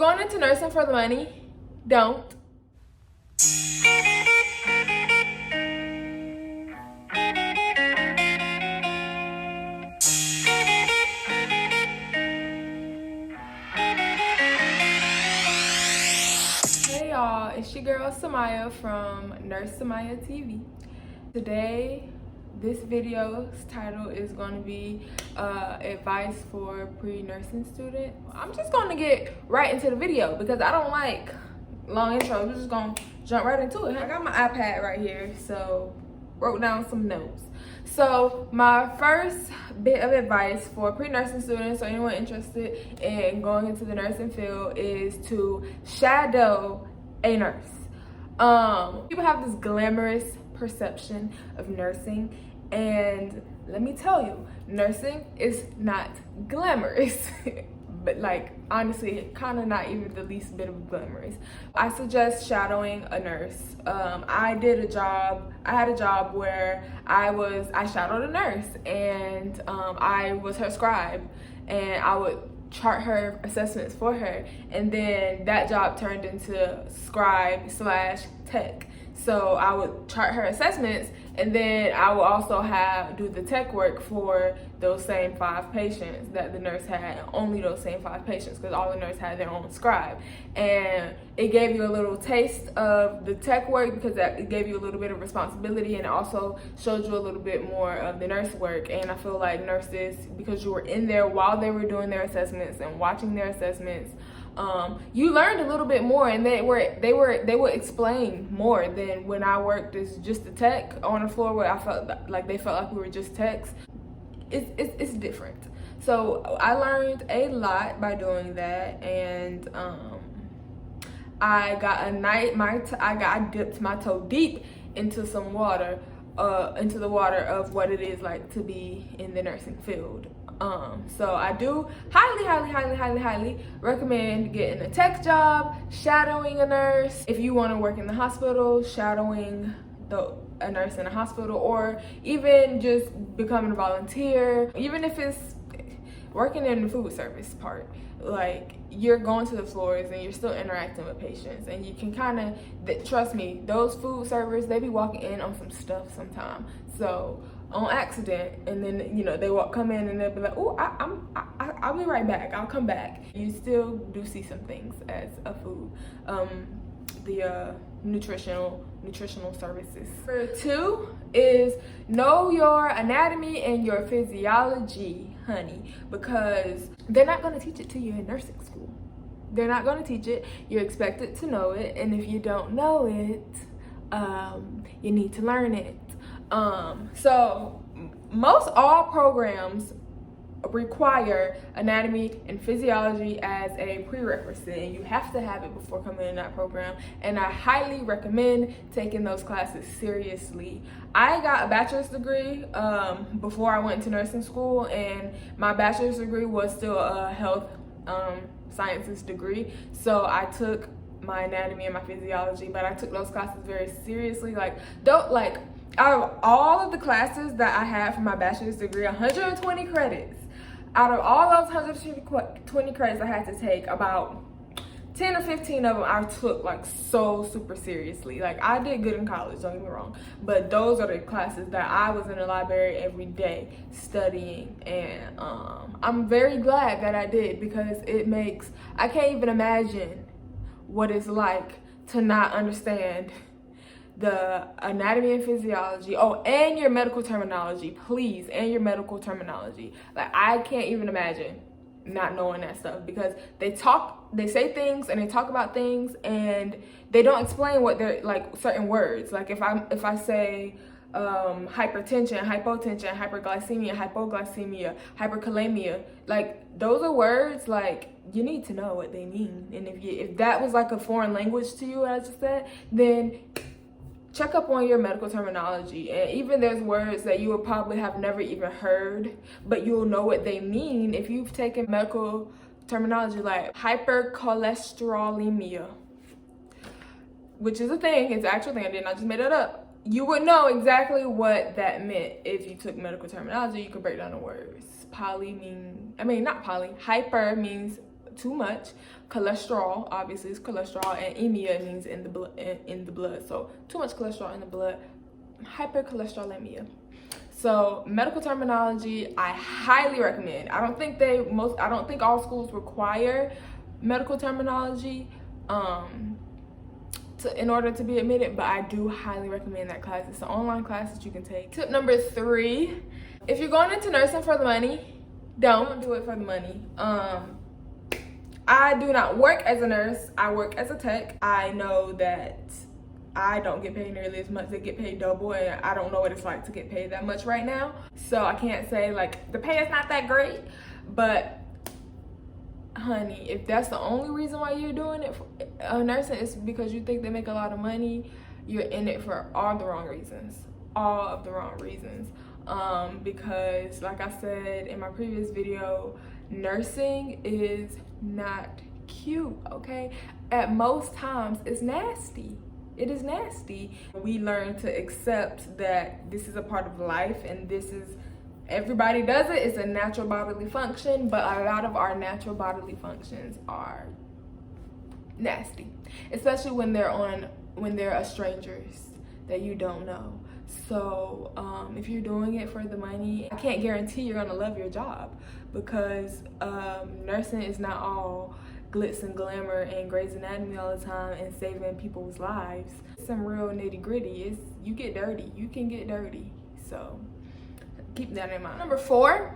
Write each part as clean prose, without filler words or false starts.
going into nursing for the money? Don't. Hey y'all, it's your girl Samaya from Nurse Samaya TV. Today, this video's title is going to be advice for pre-nursing students. I'm just going to get right into the video because I don't like long intros. We're just going to jump right into it. I got my iPad right here, so wrote down some notes. So my first bit of advice for pre-nursing students or anyone interested in going into the nursing field is to shadow a nurse. People have this glamorous perception of nursing, and let me tell you, nursing is not glamorous. But like, honestly, kind of not even the least bit of glamorous. I suggest shadowing a nurse. I had a job where I shadowed a nurse, and I was her scribe, and I would chart her assessments for her, and then that job turned into scribe / tech. So I would chart her assessments, and then I would also do the tech work for those same 5 patients that the nurse had, only those same 5 patients, because all the nurse had their own scribe. And it gave you a little taste of the tech work because it gave you a little bit of responsibility, and it also showed you a little bit more of the nurse work. And I feel like nurses, because you were in there while they were doing their assessments and watching their assessments, you learned a little bit more, and they would explain more than when I worked as just a tech on the floor, where I felt like they felt like we were just techs. It's different. So I learned a lot by doing that, and I dipped my toe deep into some water, into the water of what it is like to be in the nursing field. So I do highly recommend getting a tech job, shadowing a nurse. If you want to work in the hospital, shadowing a nurse in a hospital, or even just becoming a volunteer, even if it's working in the food service part. Like, you're going to the floors and you're still interacting with patients, and you can kind of, trust me, those food servers, they be walking in on some stuff sometimes. So on accident, and then they come in and they'll be like, "Oh, I'll be right back. I'll come back." You still do see some things as a food, the nutritional services. Number 2 is know your anatomy and your physiology, honey, because they're not going to teach it to you in nursing school. They're not going to teach it. You're expected to know it, and if you don't know it, you need to learn it. So most all programs require anatomy and physiology as a prerequisite, and you have to have it before coming in that program, and I highly recommend taking those classes seriously. I got a bachelor's degree before I went to nursing school, and my bachelor's degree was still a health sciences degree, so I took my anatomy and my physiology, but I took those classes very seriously. Out of all of the classes that I had for my bachelor's degree, 120 credits, out of all those 120 credits I had to take, about 10 or 15 of them I took so super seriously. Like, I did good in college, don't get me wrong, but those are the classes that I was in the library every day studying, and I'm very glad that I did, because I can't even imagine what it's like to not understand the anatomy and physiology. Oh, and your medical terminology, please, and your medical terminology. Like, I can't even imagine not knowing that stuff, because they say things and they talk about things, and they don't explain what they're like, certain words. Like, if I say hypertension, hypotension, hyperglycemia, hypoglycemia, hyperkalemia, like, those are words, like, you need to know what they mean. And if that was like a foreign language to you, as I said, then check up on your medical terminology. And even there's words that you will probably have never even heard, but you'll know what they mean if you've taken medical terminology, like hypercholesterolemia, which is a thing. It's an actual thing. I did not just made it up. You would know exactly what that meant if you took medical terminology. You could break down the words. Hyper means too much. cholesterol, obviously it's cholesterol, and anemia means in the blood. So too much cholesterol in the blood, hypercholesterolemia. So medical terminology, I highly recommend. I don't think all schools require medical terminology in order to be admitted, but I do highly recommend that class. It's an online class that you can take. Tip number 3, if you're going into nursing for the money, don't do it for the money. I do not work as a nurse. I work as a tech. I know that I don't get paid nearly as much. They get paid double, and I don't know what it's like to get paid that much right now. So I can't say like the pay is not that great, but honey, if that's the only reason why you're doing it for nursing is because you think they make a lot of money, you're in it for all the wrong reasons. All of the wrong reasons. Because like I said in my previous video, nursing is not cute, okay? At most times it's nasty. It is nasty. We learn to accept that this is a part of life, and everybody does it. It's a natural bodily function, but a lot of our natural bodily functions are nasty, especially when they're strangers that you don't know. So if you're doing it for the money, I can't guarantee you're gonna love your job, because nursing is not all glitz and glamour and Grey's Anatomy all the time and saving people's lives. It's some real nitty gritty. You get dirty. You can get dirty. So keep that in mind. Number 4,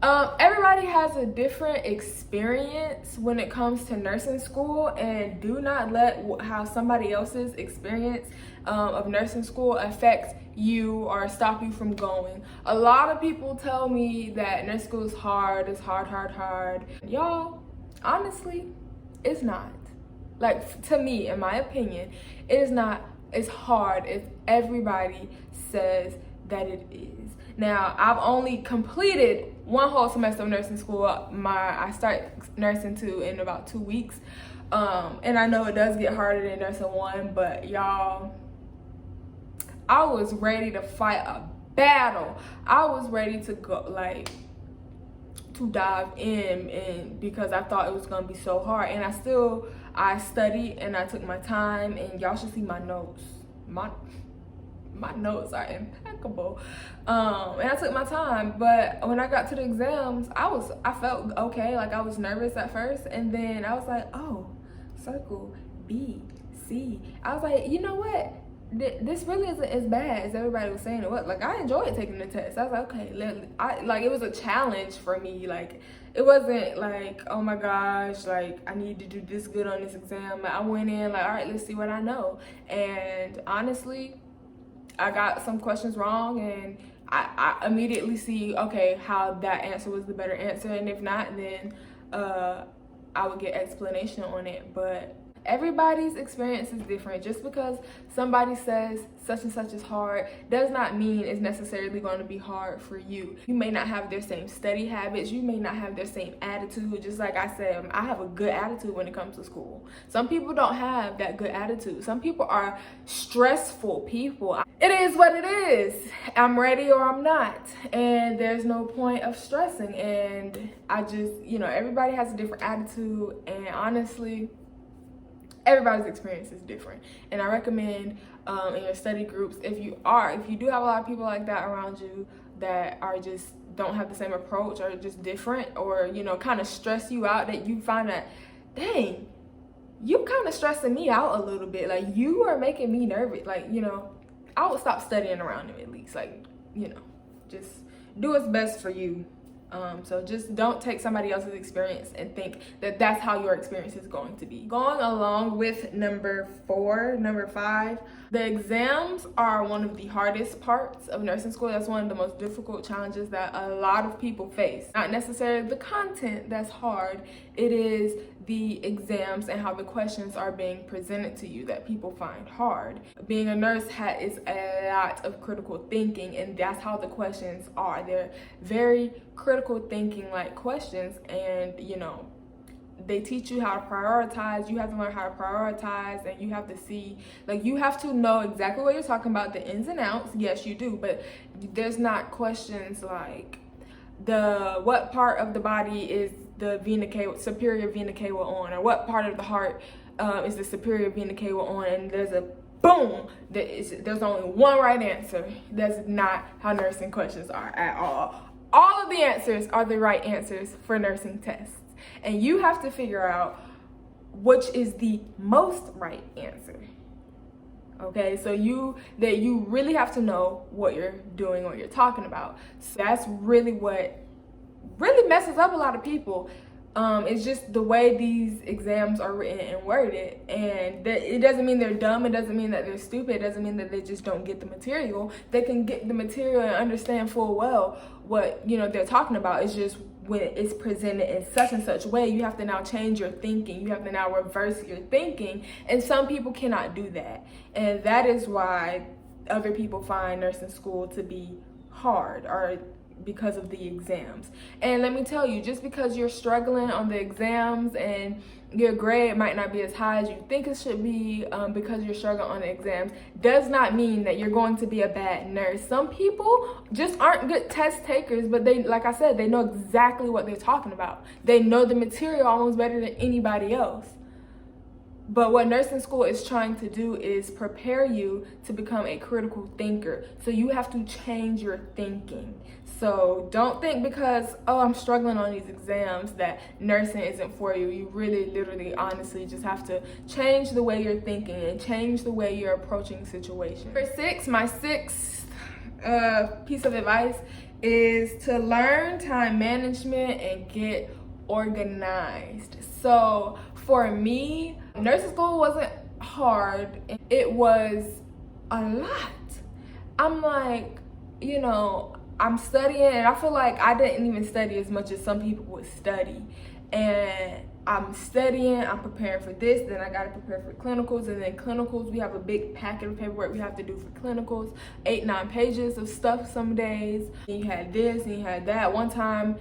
everybody has a different experience when it comes to nursing school, and do not let how somebody else's experience of nursing school affect you or stop you from going. A lot of people tell me that nursing school is hard. It's hard. Y'all, honestly, it's not. Like, to me, in my opinion, it is not as hard as everybody says that it is. Now, I've only completed 1 whole semester of nursing school. I start nursing 2 in about 2 weeks. And I know it does get harder than nursing 1, but y'all, I was ready to fight a battle. I was ready to go, like, to dive in, and because I thought it was gonna be so hard. And I studied and I took my time, and y'all should see my notes. My notes are impeccable. And I took my time, but when I got to the exams, I felt okay. Like, I was nervous at first, and then I was like, oh, circle B, C. I was like, you know what? This really isn't as bad as everybody was saying it was. Like, I enjoyed taking the test. I was like, okay, it was a challenge for me. Like, it wasn't like, oh my gosh, like, I need to do this good on this exam. I went in like, all right, let's see what I know. And honestly, I got some questions wrong, and I immediately see, okay, how that answer was the better answer, and if not, then I would get explanation on it. But everybody's experience is different. Just because somebody says such and such is hard does not mean it's necessarily going to be hard for you. You may not have their same study habits. You may not have their same attitude. Just like I said, I have a good attitude when it comes to school. Some people don't have that good attitude. Some people are stressful people. It is what it is. I'm ready or I'm not. And there's no point of stressing. And I just, everybody has a different attitude. And honestly, everybody's experience is different, and I recommend in your study groups, if you do have a lot of people like that around you that are just don't have the same approach, or just different, or kind of stress you out, that you find that, dang, you kind of stressing me out a little bit, like you are making me nervous, like I would stop studying around them at least, like just do what's best for you. So just don't take somebody else's experience and think that that's how your experience is going to be. Going along with number 5, the exams are one of the hardest parts of nursing school. That's one of the most difficult challenges that a lot of people face. Not necessarily the content that's hard, it is the exams and how the questions are being presented to you that people find hard. Being a nurse is a lot of critical thinking, and that's how the questions are. They're very critical thinking like questions, and they teach you how to prioritize. You have to learn how to prioritize, and you have to see, like, you have to know exactly what you're talking about, the ins and outs. Yes, you do, but there's not questions like what part of the body is the superior vena cava on, or what part of the heart is the superior vena cava on, and there's a boom, there's only one right answer. That's not how nursing questions are at all. All of the answers are the right answers for nursing tests, and you have to figure out which is the most right answer. Okay, so you really have to know what you're doing, what you're talking about. So that's really what really messes up a lot of people. It's just the way these exams are written and worded, and it doesn't mean they're dumb, it doesn't mean that they're stupid, it doesn't mean that they just don't get the material. They can get the material and understand full well what they're talking about. It's just when it's presented in such and such way, you have to now change your thinking, you have to now reverse your thinking, and some people cannot do that, and that is why other people find nursing school to be hard, or because of the exams. And let me tell you, just because you're struggling on the exams and your grade might not be as high as you think it should be, because you're struggling on the exams, does not mean that you're going to be a bad nurse. Some people just aren't good test takers, but they, like I said, they know exactly what they're talking about. They know the material almost better than anybody else. But what nursing school is trying to do is prepare you to become a critical thinker. So you have to change your thinking. So don't think because, oh, I'm struggling on these exams, that nursing isn't for you. You really, literally, honestly just have to change the way you're thinking and change the way you're approaching situations. Number 6, my sixth piece of advice is to learn time management and get organized. So for me, nursing school wasn't hard. It was a lot. I'm like, I'm studying, and I feel like I didn't even study as much as some people would study. And I'm studying, I'm preparing for this, then I gotta prepare for clinicals, and then clinicals, we have a big packet of paperwork we have to do for clinicals, 8-9 pages of stuff some days. And you had this and you had that. One time,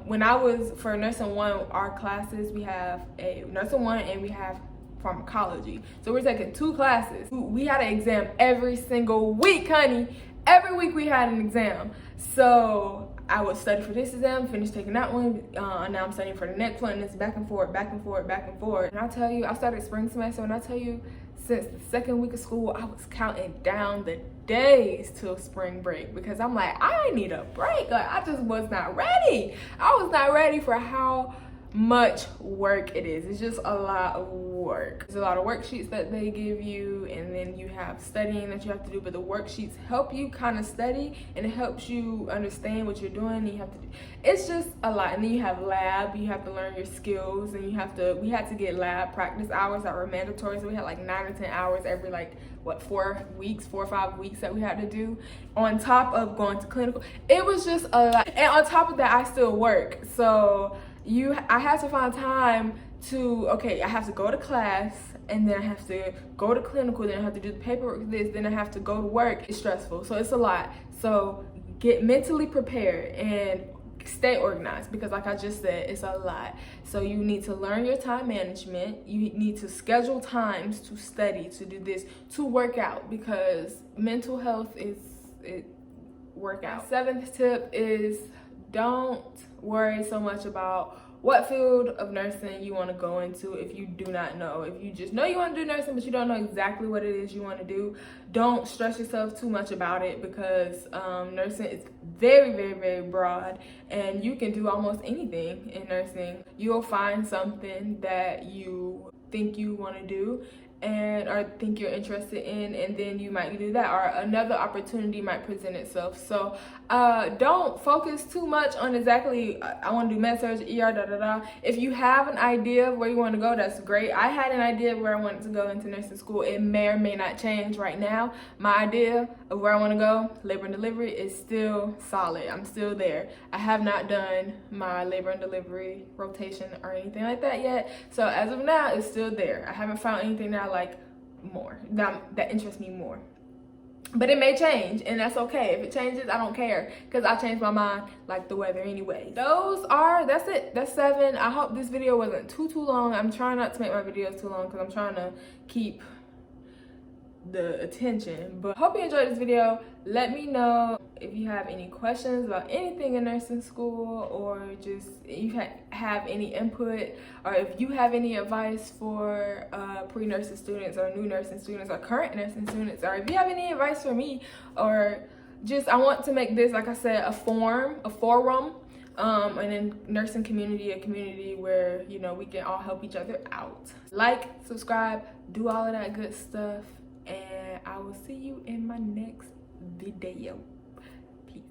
when I was for nursing 1, our classes, we have a nursing 1 and we have pharmacology. So we're taking 2 classes. We had an exam every single week, honey. Every week we had an exam. So I would study for this exam, finish taking that one, and now I'm studying for the next one, and it's back and forth, back and forth, back and forth. And I tell you, I started spring semester, and I tell you, since the second week of school, I was counting down the days till spring break, because I'm like, I need a break. Like, I just was not ready. I was not ready for how much work it is. It's just a lot of work. There's a lot of worksheets that they give you, and then you have studying that you have to do, but the worksheets help you kind of study, and it helps you understand what you're doing. You have to do, it's just a lot. And then you have lab, you have to learn your skills, and we had to get lab practice hours that were mandatory, so we had like 9 or 10 hours every 4 or 5 weeks that we had to do, on top of going to clinical. It was just a lot, and on top of that, I still work. So I had to find time to, okay, I have to go to class, and then I have to go to clinical, then I have to do the paperwork for this, then I have to go to work. It's stressful, so it's a lot. So get mentally prepared and stay organized, because like I just said, it's a lot. So you need to learn your time management. You need to schedule times to study, to do this, to work out, because mental health is work out. 7th tip is, don't worry so much about what field of nursing you want to go into if you do not know. If you just know you want to do nursing, but you don't know exactly what it is you want to do, don't stress yourself too much about it, because nursing is very, very, very broad, and you can do almost anything in nursing. You'll find something that you think you want to do, or think you're interested in, and then you might do that, or another opportunity might present itself. So don't focus too much on exactly, I want to do med surg, ER, If you have an idea of where you want to go, that's great. I had an idea of where I wanted to go into nursing school. It may or may not change right now. My idea of where I want to go, labor and delivery, is still solid. I'm still there. I have not done my labor and delivery rotation or anything like that yet. So as of now, it's still there. I haven't found anything that I like more, that interests me more. But it may change, and that's okay. If it changes, I don't care, because I changed my mind like the weather anyway. That's it. That's 7. I hope this video wasn't too long. I'm trying not to make my videos too long, because I'm trying to keep the attention. But hope you enjoyed this video. Let me know if you have any questions about anything in nursing school, or just you have any input, or if you have any advice for pre-nursing students or new nursing students or current nursing students, or if you have any advice for me, or just I want to make this, like I said, a forum, and in nursing community, a community where, you know, we can all help each other out. Like, subscribe, do all of that good stuff, and I will see you in my next video. Peace.